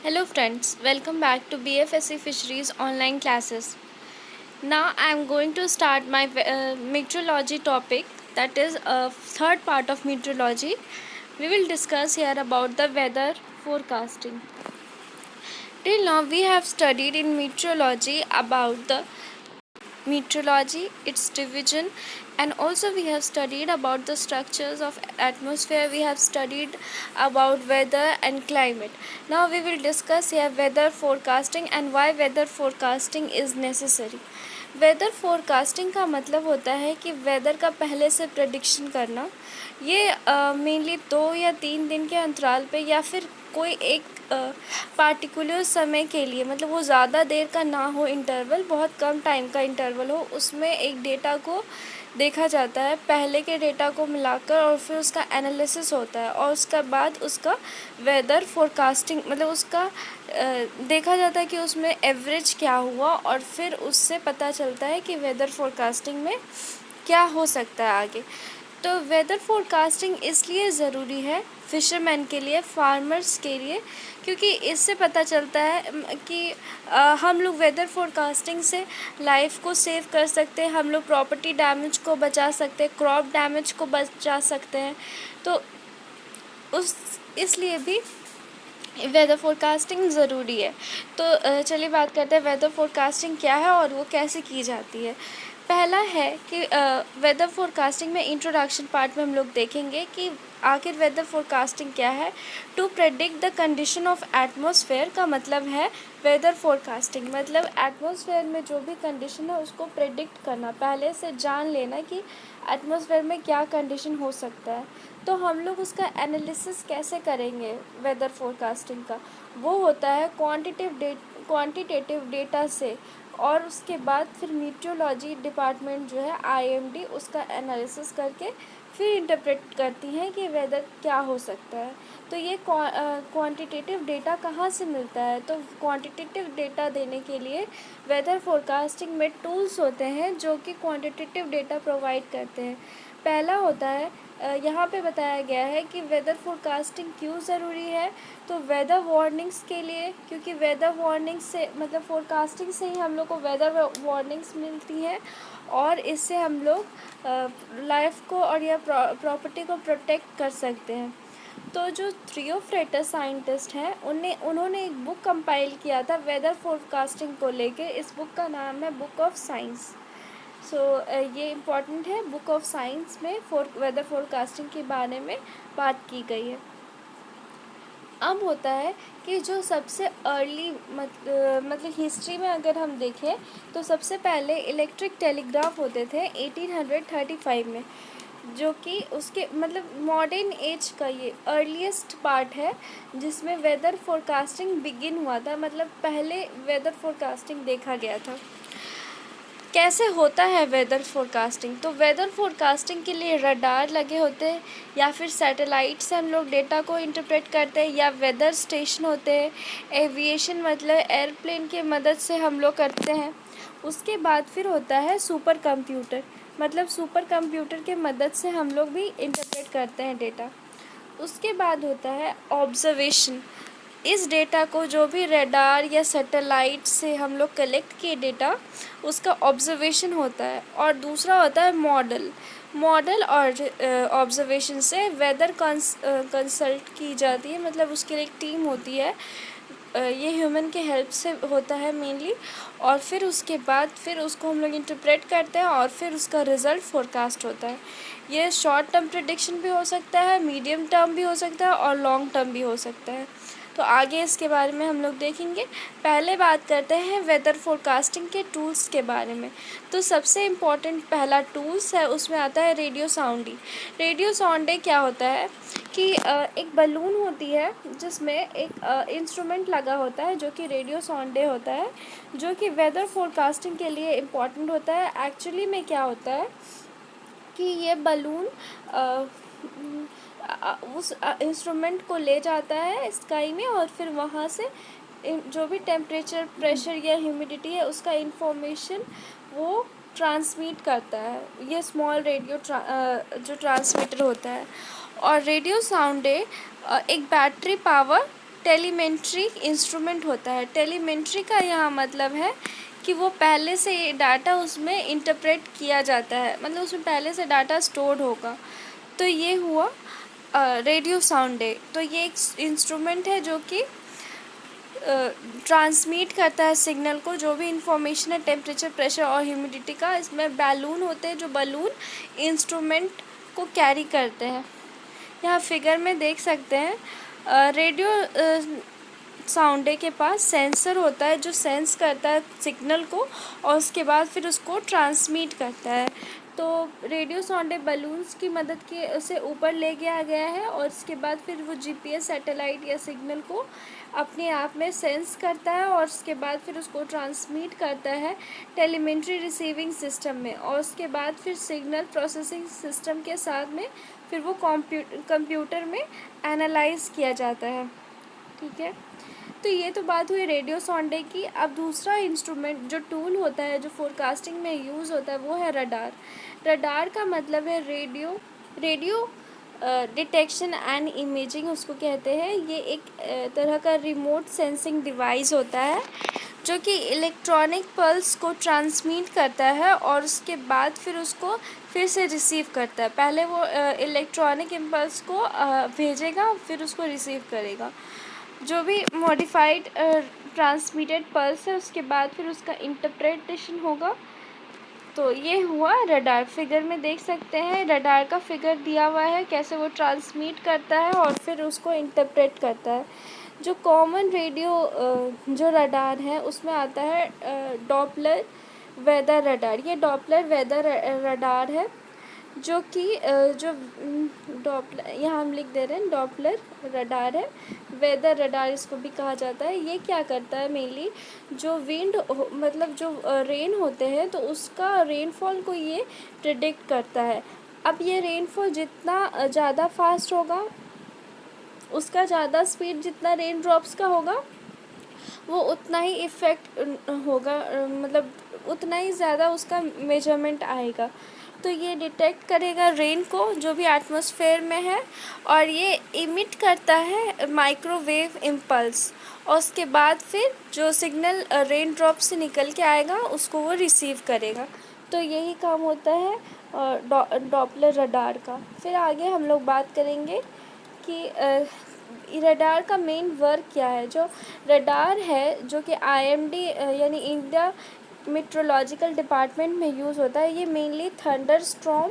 Hello friends, welcome back to BFSC Fisheries online classes. Now I am going to start my meteorology topic, that is a third part of meteorology. We will discuss here about the weather forecasting. Till now we have studied in meteorology about the meteorology, its division, and also we have studied about the structures of atmosphere. We have studied about weather and climate. Now we will discuss here weather forecasting and why weather forecasting is necessary. Weather forecasting का मतलब होता है कि weather का पहले से prediction करना। ये मेनली 2 या 3 दिन के अंतराल पे या फिर कोई एक पार्टिकुलर समय के लिए, मतलब वो ज़्यादा देर का ना हो इंटरवल, बहुत कम टाइम का इंटरवल हो, उसमें एक डेटा को देखा जाता है, पहले के डेटा को मिलाकर, और फिर उसका एनालिसिस होता है और उसके बाद उसका वेदर फोरकास्टिंग, मतलब उसका देखा जाता है कि उसमें एवरेज क्या हुआ और फिर उससे पता चलता है कि वेदर फोरकास्टिंग में क्या हो सकता है आगे। तो वेदर फोरकास्टिंग इसलिए ज़रूरी है फिशरमैन के लिए, फार्मर्स के लिए, क्योंकि इससे पता चलता है कि हम लोग वेदर फोरकास्टिंग से लाइफ को सेव कर सकते हैं, हम लोग प्रॉपर्टी डैमेज को बचा सकते हैं, क्रॉप डैमेज को बचा सकते हैं। तो उस इसलिए भी वेदर फोरकास्टिंग ज़रूरी है। तो चलिए बात करते हैं वेदर फोरकास्टिंग क्या है और वो कैसे की जाती है। पहला है कि वेदर फोरकास्टिंग में इंट्रोडक्शन पार्ट में हम लोग देखेंगे कि आखिर वेदर फोरकास्टिंग क्या है। To predict the condition of atmosphere का मतलब है वेदर फोरकास्टिंग, मतलब एटमॉस्फेयर में जो भी कंडीशन है उसको प्रेडिक्ट करना, पहले से जान लेना कि एटमॉस्फेयर में क्या कंडीशन हो सकता है। तो हम लोग उसका एनालिसिस कैसे करेंगे वेदर फोरकास्टिंग का, वो होता है क्वांटिटेटिव डेटा से, और उसके बाद फिर मीटियोलॉजी डिपार्टमेंट जो है आईएमडी उसका एनालिसिस करके फिर इंटरप्रेट करती हैं कि वेदर क्या हो सकता है। तो ये क्वांटिटेटिव डेटा कहाँ से मिलता है, तो क्वांटिटेटिव डेटा देने के लिए वेदर फोरकास्टिंग में टूल्स होते हैं जो कि क्वांटिटेटिव डेटा प्रोवाइड करते हैं। पहला होता है, यहाँ पे बताया गया है कि वेदर फोरकास्टिंग क्यों ज़रूरी है। तो वेदर वार्निंग्स के लिए, क्योंकि वेदर वार्निंग्स से, मतलब फोरकास्टिंग से ही हम लोग को वेदर वार्निंग्स मिलती हैं और इससे हम लोग लाइफ को और या प्रॉपर्टी को प्रोटेक्ट कर सकते हैं। तो जो थ्रियोफ्रेटस साइंटिस्ट हैं उन्होंने एक बुक कंपाइल किया था वेदर फोरकास्टिंग को लेके। इस बुक का नाम है बुक ऑफ साइंस। ये इम्पॉर्टेंट है, बुक ऑफ साइंस में वेदर फोरकास्टिंग के बारे में बात की गई है। अब होता है कि जो सबसे अर्ली मतलब हिस्ट्री में अगर हम देखें तो सबसे पहले इलेक्ट्रिक टेलीग्राफ होते थे 1835 में, जो कि उसके मतलब मॉडर्न एज का ये अर्लीस्ट पार्ट है जिसमें वेदर फोरकास्टिंग बिगिन हुआ था, मतलब पहले वेदर फोरकास्टिंग देखा गया था। कैसे होता है वेदर फोरकास्टिंग, तो वेदर फोरकास्टिंग के लिए रडार लगे होते हैं या फिर सैटेलाइट से हम लोग डेटा को इंटरप्रेट करते हैं, या वेदर स्टेशन होते हैं। एविएशन मतलब एयरप्लेन के मदद से हम लोग करते हैं। उसके बाद फिर होता है सुपर कंप्यूटर, मतलब सुपर कंप्यूटर के मदद से हम लोग भी इंटरप्रेट करते हैं डेटा। उसके बाद होता है ऑब्जर्वेशन। इस डेटा को जो भी रडार या सैटेलाइट से हम लोग कलेक्ट किए डेटा, उसका ऑब्जर्वेशन होता है। और दूसरा होता है मॉडल और ऑब्जर्वेशन से वेदर कंसल्ट की जाती है, मतलब उसके लिए एक टीम होती है, ये ह्यूमन के हेल्प से होता है मेनली। और फिर उसके बाद फिर उसको हम लोग इंटरप्रेट करते हैं और फिर उसका रिज़ल्ट फोरकास्ट होता है। ये शॉर्ट टर्म प्रेडिक्शन भी हो सकता है, मीडियम टर्म भी हो सकता है और लॉन्ग टर्म भी हो सकता है। तो आगे इसके बारे में हम लोग देखेंगे। पहले बात करते हैं वेदर फोरकास्टिंग के टूल्स के बारे में। तो सबसे इम्पॉर्टेंट पहला टूल्स है, उसमें आता है रेडियो साउंडी। रेडियो साउंडी क्या होता है कि एक बलून होती है जिसमें एक इंस्ट्रूमेंट लगा होता है जो कि रेडियो साउंडे होता है, जो कि वेदर फोरकास्टिंग के लिए इम्पॉर्टेंट होता है। एक्चुअली में क्या होता है कि ये बलून उस इंस्ट्रूमेंट को ले जाता है स्काई में और फिर वहाँ से जो भी टेम्परेचर, प्रेशर या ह्यूमिडिटी है उसका इंफॉर्मेशन वो ट्रांसमिट करता है। ये स्मॉल रेडियो जो ट्रांसमीटर होता है। और रेडियो साउंड एक बैटरी पावर टेलीमेट्री इंस्ट्रूमेंट होता है। टेलीमेट्री का यहाँ मतलब है कि वो पहले से ये डाटा उसमें इंटरप्रेट किया जाता है, मतलब उसमें पहले से डाटा स्टोर्ड होगा। तो ये हुआ रेडियो साउंड है। तो ये एक इंस्ट्रूमेंट है जो कि ट्रांसमिट करता है सिग्नल को, जो भी इंफॉर्मेशन है टेम्परेचर, प्रेशर और ह्यूमिडिटी का। इसमें बैलून होते हैं जो बलून इंस्ट्रूमेंट को कैरी करते हैं। यहाँ फिगर में देख सकते हैं रेडियो साउंडे के पास सेंसर होता है जो सेंस करता है सिग्नल को और उसके बाद फिर उसको ट्रांसमिट करता है। तो रेडियो साउंडे बलून्स की मदद के उसे ऊपर ले गया गया है और उसके बाद फिर वो जीपीएस सैटेलाइट या सिग्नल को अपने आप में सेंस करता है और उसके बाद फिर उसको ट्रांसमिट करता है टेलीमेट्री रिसीविंग सिस्टम में, और उसके बाद फिर सिग्नल प्रोसेसिंग सिस्टम के साथ में फिर वो कंप्यूटर में एनालाइज किया जाता है। ठीक है, तो ये तो बात हुई रेडियो साउंडे की। अब दूसरा इंस्ट्रूमेंट जो टूल होता है जो फोरकास्टिंग में यूज़ होता है वो है रडार। रडार का मतलब है रेडियो डिटेक्शन एंड इमेजिंग उसको कहते हैं। ये एक तरह का रिमोट सेंसिंग डिवाइस होता है जो कि इलेक्ट्रॉनिक पल्स को ट्रांसमिट करता है और उसके बाद फिर उसको फिर से रिसीव करता है। पहले वो इलेक्ट्रॉनिक इम्पल्स को भेजेगा, फिर उसको रिसीव करेगा। जो भी मॉडिफाइड ट्रांसमिटेड पल्स है उसके बाद फिर उसका इंटरप्रेटेशन होगा। तो ये हुआ रडार। फिगर में देख सकते हैं रडार का फिगर दिया हुआ है, कैसे वो ट्रांसमिट करता है और फिर उसको इंटरप्रेट करता है। जो कॉमन रेडियो जो रडार है उसमें आता है डॉपलर वेदर रडार। ये डॉपलर वेदर रडार है जो कि जो डॉपलर यहाँ हम लिख दे रहे हैं, डॉपलर रडार है, वेदर रडार इसको भी कहा जाता है। ये क्या करता है, मेनली जो विंड मतलब जो रेन होते हैं तो उसका रेनफॉल को ये प्रिडिक्ट करता है। अब ये रेनफॉल जितना ज़्यादा फास्ट होगा, उसका ज़्यादा स्पीड जितना रेन ड्रॉप्स का होगा वो उतना ही इफ़ेक्ट होगा, मतलब उतना ही ज़्यादा उसका मेजरमेंट आएगा। तो ये डिटेक्ट करेगा रेन को जो भी एटमॉस्फेयर में है और ये इमिट करता है माइक्रोवेव इम्पल्स, और उसके बाद फिर जो सिग्नल रेन ड्रॉप से निकल के आएगा उसको वो रिसीव करेगा। तो यही काम होता है डॉपलर रडार का। फिर आगे हम लोग बात करेंगे कि रडार का मेन वर्क क्या है। जो रडार है जो कि आईएमडी यानी इंडिया मेट्रोलॉजिकल डिपार्टमेंट में यूज़ होता है, ये मेनली थंडर स्ट्रॉम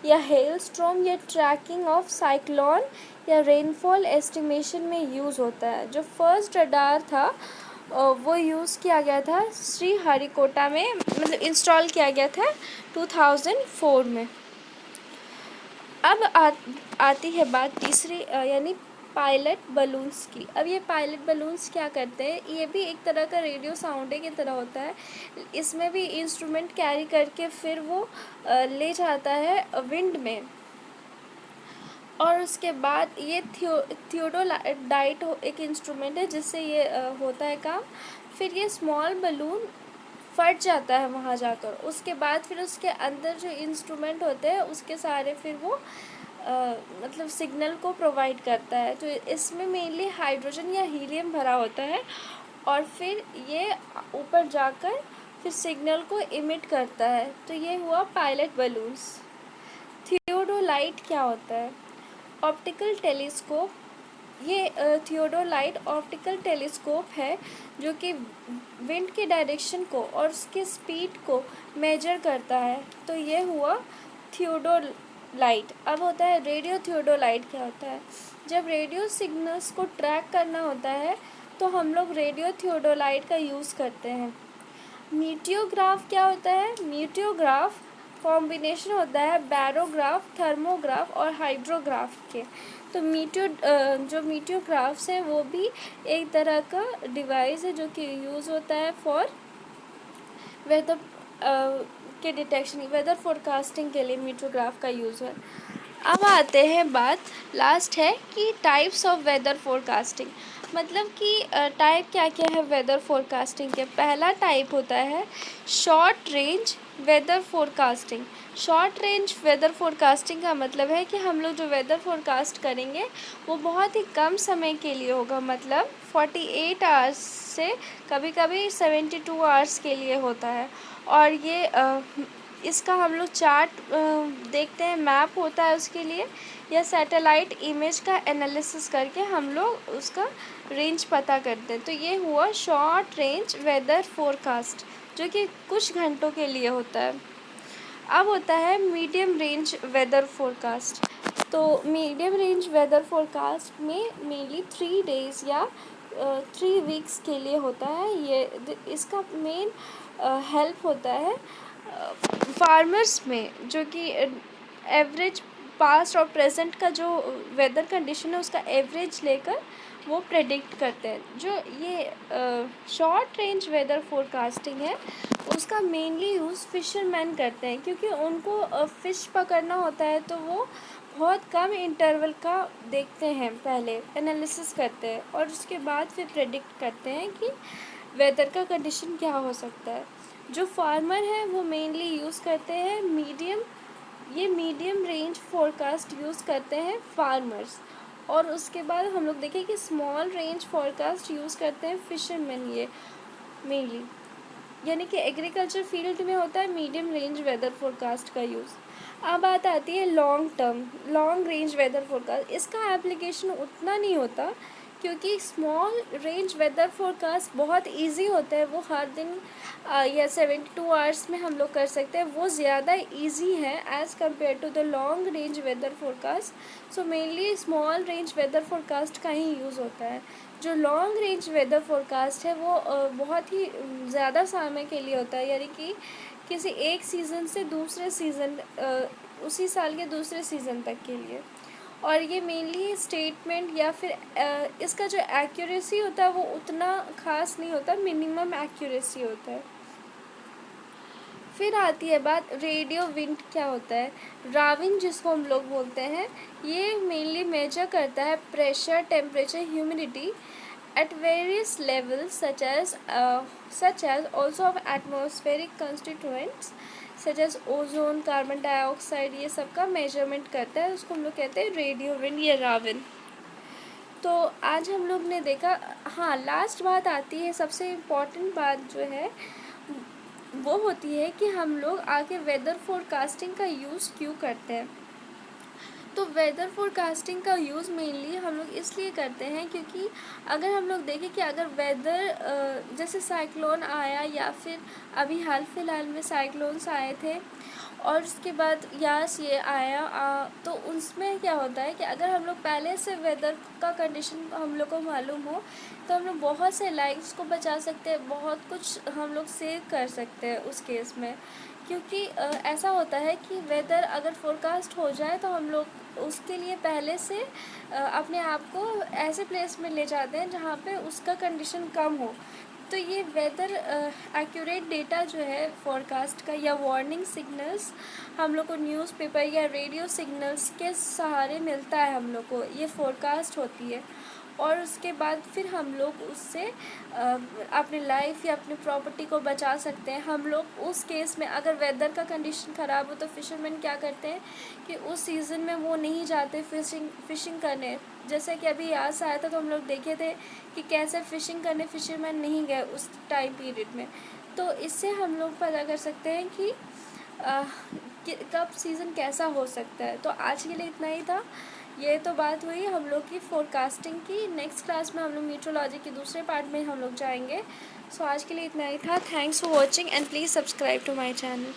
या हेल स्ट्रॉम या ट्रैकिंग ऑफ साइक्लोन या रेनफॉल एस्टिमेशन में यूज़ होता है। जो फर्स्ट रडार था वो यूज़ किया गया था श्री हरिकोटा में, मतलब इंस्टॉल किया गया था 2004 में। अब आती है बात तीसरी यानी पायलट बलून्स की। अब ये पायलट बलून्स क्या करते हैं, ये भी एक तरह का रेडियो साउंडे की तरह होता है। इसमें भी इंस्ट्रूमेंट कैरी करके फिर वो ले जाता है विंड में, और उसके बाद ये थियोडोलाइट एक इंस्ट्रूमेंट है जिससे ये होता है काम। फिर ये स्मॉल बलून फट जाता है वहाँ जाकर, उसके बाद फिर उसके अंदर जो इंस्ट्रूमेंट होते हैं उसके सारे फिर वो मतलब सिग्नल को प्रोवाइड करता है। तो इसमें मेनली हाइड्रोजन या हीलियम भरा होता है और फिर ये ऊपर जाकर फिर सिग्नल को इमिट करता है। तो ये हुआ पायलट बलून्स। थियोडोलाइट क्या होता है, ऑप्टिकल टेलीस्कोप। ये थियोडोलाइट ऑप्टिकल टेलीस्कोप है जो कि विंड के डायरेक्शन को और उसके स्पीड को मेजर करता है। तो ये हुआ थियोडोलाइट। अब होता है रेडियो थियोडोलाइट। क्या होता है, जब रेडियो सिग्नल्स को ट्रैक करना होता है तो हम लोग रेडियो थियोडोलाइट का यूज़ करते हैं। मीटियोग्राफ क्या होता है, मीटियोग्राफ कॉम्बिनेशन होता है बैरोग्राफ, थर्मोग्राफ और हाइड्रोग्राफ के। तो जो मीटियोग्राफ्स हैं वो भी एक तरह का डिवाइस है जो कि यूज़ होता है फॉर वेदर के डिटेक्शन, वेदर फोरकास्टिंग के लिए मीटियोग्राफ का यूज़ है। अब आते हैं बात लास्ट है कि टाइप्स ऑफ वेदर फोरकास्टिंग। मतलब कि टाइप क्या क्या है वेदर फोरकास्टिंग के। पहला टाइप होता है short range weather forecasting. Short range weather forecasting का मतलब है कि हम लोग जो वेदर फोरकास्ट करेंगे वो बहुत ही कम समय के लिए होगा, मतलब 48 आवर्स से कभी कभी 72 आवर्स के लिए होता है। और ये इसका हम लोग चार्ट देखते हैं, मैप होता है उसके लिए, या सैटेलाइट इमेज का एनालिसिस करके हम लोग उसका रेंज पता करते हैं। तो ये हुआ शॉर्ट रेंज वेदर फोरकास्ट, जो कि कुछ घंटों के लिए होता है। अब होता है मीडियम रेंज वेदर फोरकास्ट। तो मीडियम रेंज वेदर फोरकास्ट में मेनली 3 डेज़ या 3 वीक्स के लिए होता है। ये इसका मेन हेल्प होता है फार्मर्स में, जो कि एवरेज पास्ट और प्रेजेंट का जो वेदर कंडीशन है उसका एवरेज लेकर वो प्रेडिक्ट करते हैं। जो ये शॉर्ट रेंज वेदर फोरकास्टिंग है उसका मेनली यूज़ फिशरमैन करते हैं, क्योंकि उनको फ़िश पकड़ना होता है, तो वो बहुत कम इंटरवल का देखते हैं, पहले एनालिसिस करते हैं और उसके बाद फिर प्रेडिक्ट करते हैं कि वेदर का कंडीशन क्या हो सकता है। जो फार्मर है वो मेनली यूज़ करते हैं मीडियम रेंज फोरकास्ट यूज़ करते हैं फार्मर्स। और उसके बाद हम लोग देखें कि स्मॉल रेंज फोरकास्ट यूज़ करते हैं फिशरमैन, ये मेनली, यानी कि एग्रीकल्चर फील्ड में होता है मीडियम रेंज वेदर फोरकास्ट का यूज़। अब बात आती है लॉन्ग रेंज वेदर फोरकास्ट। इसका एप्लीकेशन उतना नहीं होता, क्योंकि स्मॉल रेंज वेदर फोरकास्ट बहुत इजी होता है, वो हर दिन या 72 आवर्स में हम लोग कर सकते हैं। वो ज़्यादा इजी है as compare to the long range weather forecast. So mainly small range weather forecast का ही यूज़ होता है। जो लॉन्ग रेंज वेदर फोरकास्ट है वो बहुत ही ज़्यादा समय के लिए होता है, यानी कि किसी एक सीज़न से दूसरे सीज़न, उसी साल के दूसरे सीज़न तक के लिए। और ये मेनली स्टेटमेंट या फिर इसका जो एक्यूरेसी होता है वो उतना ख़ास नहीं होता, मिनिमम एक्यूरेसी होता है। फिर आती है बात रेडियो विंड क्या होता है। राविन जिसको हम लोग बोलते हैं, ये मेनली मेजर करता है pressure, temperature, humidity at various levels such as also of atmospheric constituents such as ozone, carbon dioxide, ये सब का मेजरमेंट करता है। उसको हम लोग कहते हैं रेडियो विंड या राविन। तो आज हम लोग ने देखा, हाँ लास्ट बात आती है, सबसे इम्पॉर्टेंट बात जो है वो होती है कि हम लोग आगे वेदर फोरकास्टिंग का यूज़ क्यों करते हैं। तो वेदर फोरकास्टिंग का यूज़ मेनली हम लोग इसलिए करते हैं क्योंकि अगर हम लोग देखें कि अगर वेदर जैसे साइक्लोन आया या फिर अभी हाल फिलहाल में साइक्लोन्स आए थे और उसके बाद यास ये आया, तो उसमें क्या होता है कि अगर हम लोग पहले से वेदर का कंडीशन हम लोग को मालूम हो तो हम लोग बहुत से लाइफ्स को बचा सकते हैं, बहुत कुछ हम लोग सेव कर सकते हैं उस केस में। क्योंकि ऐसा होता है कि वेदर अगर फोरकास्ट हो जाए तो हम लोग उसके लिए पहले से अपने आप को ऐसे प्लेस में ले जाते हैं जहाँ पे उसका कंडीशन कम हो। तो ये वेदर एक्यूरेट डेटा जो है फोरकास्ट का या वार्निंग सिग्नल्स हम लोग को न्यूज़पेपर या रेडियो सिग्नल्स के सहारे मिलता है, हम लोग को ये फोरकास्ट होती है। और उसके बाद फिर हम लोग उससे अपनी लाइफ या अपनी प्रॉपर्टी को बचा सकते हैं। हम लोग उस केस में अगर वेदर का कंडीशन ख़राब हो तो फिशरमैन क्या करते हैं कि उस सीज़न में वो नहीं जाते फ़िशिंग करने। जैसे कि अभी यास आया था तो हम लोग देखे थे कि कैसे फ़िशिंग करने फिशरमैन नहीं गए उस टाइम पीरियड में। तो इससे हम लोग पता कर सकते हैं कि कब सीज़न कैसा हो सकता है। तो आज के लिए इतना ही था। ये तो बात हुई हम लोग की फोरकास्टिंग की। नेक्स्ट क्लास में हम लोग मीट्रोलॉजी के दूसरे पार्ट में हम लोग जाएंगे। सो आज के लिए इतना ही था। Thanks for watching and please subscribe to my channel.